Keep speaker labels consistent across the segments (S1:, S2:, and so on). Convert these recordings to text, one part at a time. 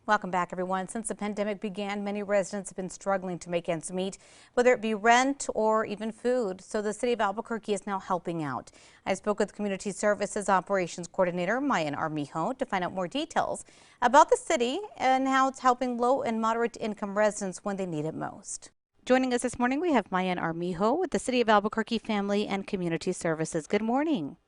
S1: Welcome back, everyone. Since the pandemic began, many residents have been struggling to make ends meet, whether it be rent or even food. So the city of Albuquerque is now helping out. I spoke with Community Services Operations Coordinator Mayan Armijo to find out more details about the city and how it's helping low and moderate income residents when they need it most. Joining us this morning, we have Mayan Armijo with the City of Albuquerque Family and Community Services. Good morning.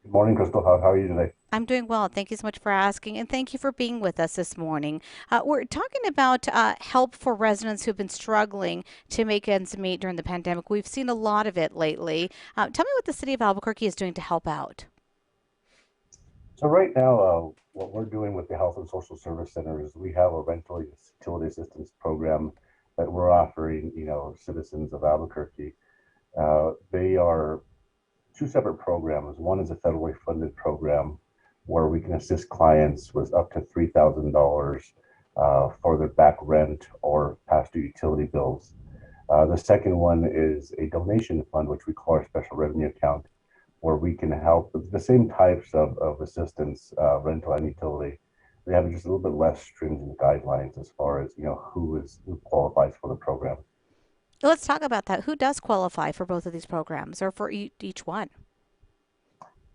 S2: Good morning, Crystal. How are you today?
S1: I'm doing well. Thank you so much for asking, and thank you for being with us this morning. We're talking about help for residents who've been struggling to make ends meet during the pandemic. We've seen a lot of it lately. Tell me what the city of Albuquerque is doing to help out.
S2: So right now, what we're doing with the Health and Social Service Center is we have a rental utility assistance program that we're offering, citizens of Albuquerque. They are two separate programs. One is a federally funded program where we can assist clients with up to $3,000 for their back rent or past due utility bills. The second one is a donation fund, which we call our special revenue account, where we can help with the same types of assistance, rental and utility. They have just a little bit less stringent guidelines as far as who qualifies for the program.
S1: Let's talk about that. Who does qualify for both of these programs or for each one?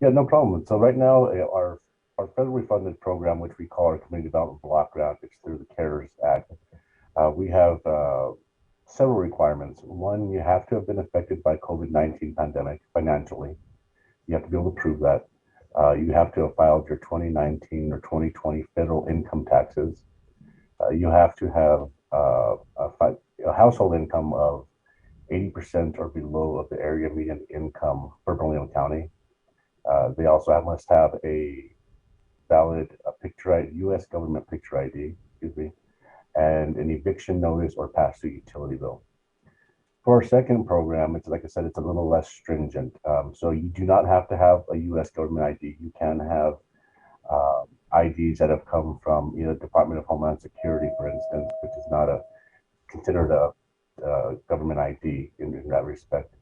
S2: Yeah, no problem. So right now, our federally funded program, which we call our Community Development Block Grant, it's through the CARES Act. We have several requirements. One, you have to have been affected by COVID-19 pandemic financially. You have to be able to prove that. You have to have filed your 2019 or 2020 federal income taxes. You have to have a household income of 80% or below of the area median income for Bernalillo County. They also must have a valid picture ID, U.S. government picture ID, excuse me, and an eviction notice or past due utility bill. For our second program, it's like I said, it's a little less stringent. So you do not have to have a U.S. government ID. You can have IDs that have come from Department of Homeland Security, for instance, which is not considered a government ID in that respect.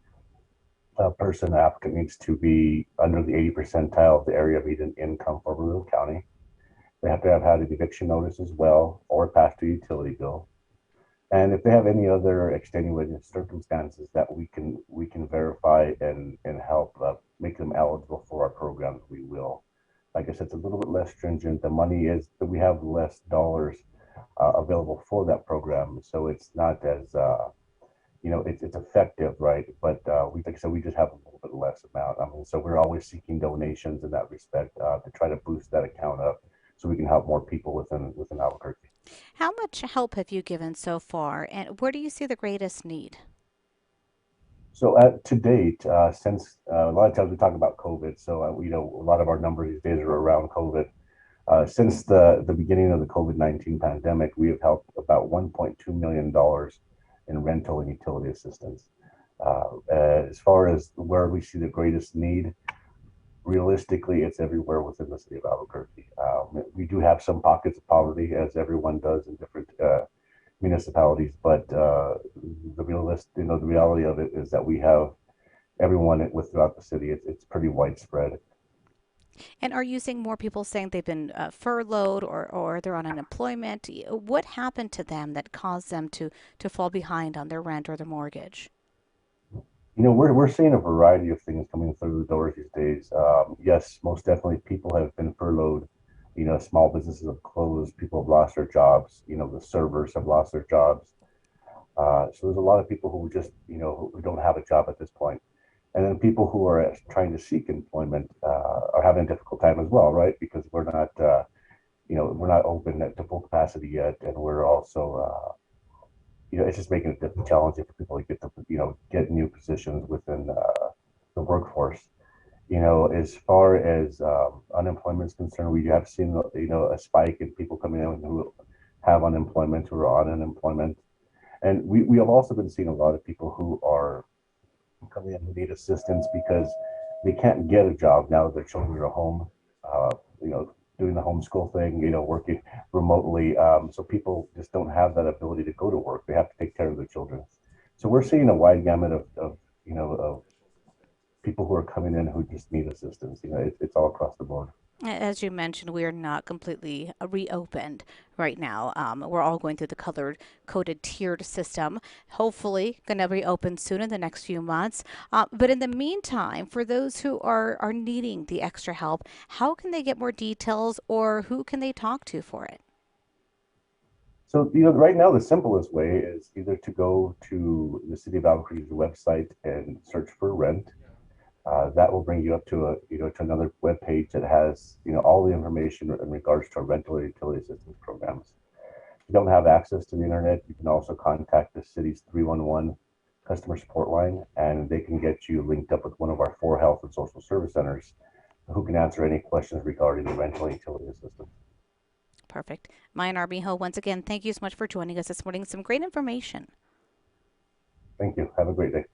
S2: The applicant needs to be under the 80 percentile of the area median income for Bernalillo County. They have to have had an eviction notice as well, or a past due utility bill. And if they have any other extenuating circumstances that we can verify and help make them eligible for our programs, we will. Like I said, it's a little bit less stringent. The money is that we have less dollars available for that program, so it's not as it's effective, right? But like I said, we just have a little bit less amount. I mean, so we're always seeking donations in that respect to try to boost that account up so we can help more people within Albuquerque.
S1: How much help have you given so far, and where do you see the greatest need?
S2: So to date, since a lot of times we talk about COVID, so a lot of our numbers these days are around COVID. Since the beginning of the COVID-19 pandemic, we have helped about $1.2 million in rental and utility assistance. As far as where we see the greatest need, realistically, it's everywhere within the city of Albuquerque. We do have some pockets of poverty, as everyone does in different municipalities, but the reality of it is that we have everyone throughout the city. It's pretty widespread.
S1: And are you seeing more people saying they've been furloughed or they're on unemployment? What happened to them that caused them to fall behind on their rent or their mortgage?
S2: We're seeing a variety of things coming through the doors these days. Yes, most definitely, people have been furloughed. Small businesses have closed. People have lost their jobs. The servers have lost their jobs. So there's a lot of people who just, who don't have a job at this point. And then people who are trying to seek employment are having a difficult time as well, right? Because we're not open to full capacity yet, and we're also it's just making it challenging for people to get new positions within the workforce. As far as unemployment is concerned, we have seen a spike in people coming in who have unemployment, who are on unemployment, and we have also been seeing a lot of people who are coming in who need assistance because they can't get a job now that their children are home. Doing the homeschool thing, working remotely. So people just don't have that ability to go to work. They have to take care of their children. So we're seeing a wide gamut of people who are coming in who just need assistance. It's all across the board.
S1: As you mentioned, we are not completely reopened right now. We're all going through the coded tiered system. Hopefully, going to reopen soon in the next few months. But in the meantime, for those who are needing the extra help, how can they get more details or who can they talk to for it?
S2: So, right now the simplest way is either to go to the City of Albuquerque's website and search for rent. That will bring you up to to another web page that has, all the information in regards to our rental or utility assistance programs. If you don't have access to the internet, you can also contact the city's 311 customer support line, and they can get you linked up with one of our four health and social service centers who can answer any questions regarding the rental and utility assistance.
S1: Perfect. Mayan Armijo, once again, thank you so much for joining us this morning. Some great information.
S2: Thank you. Have a great day.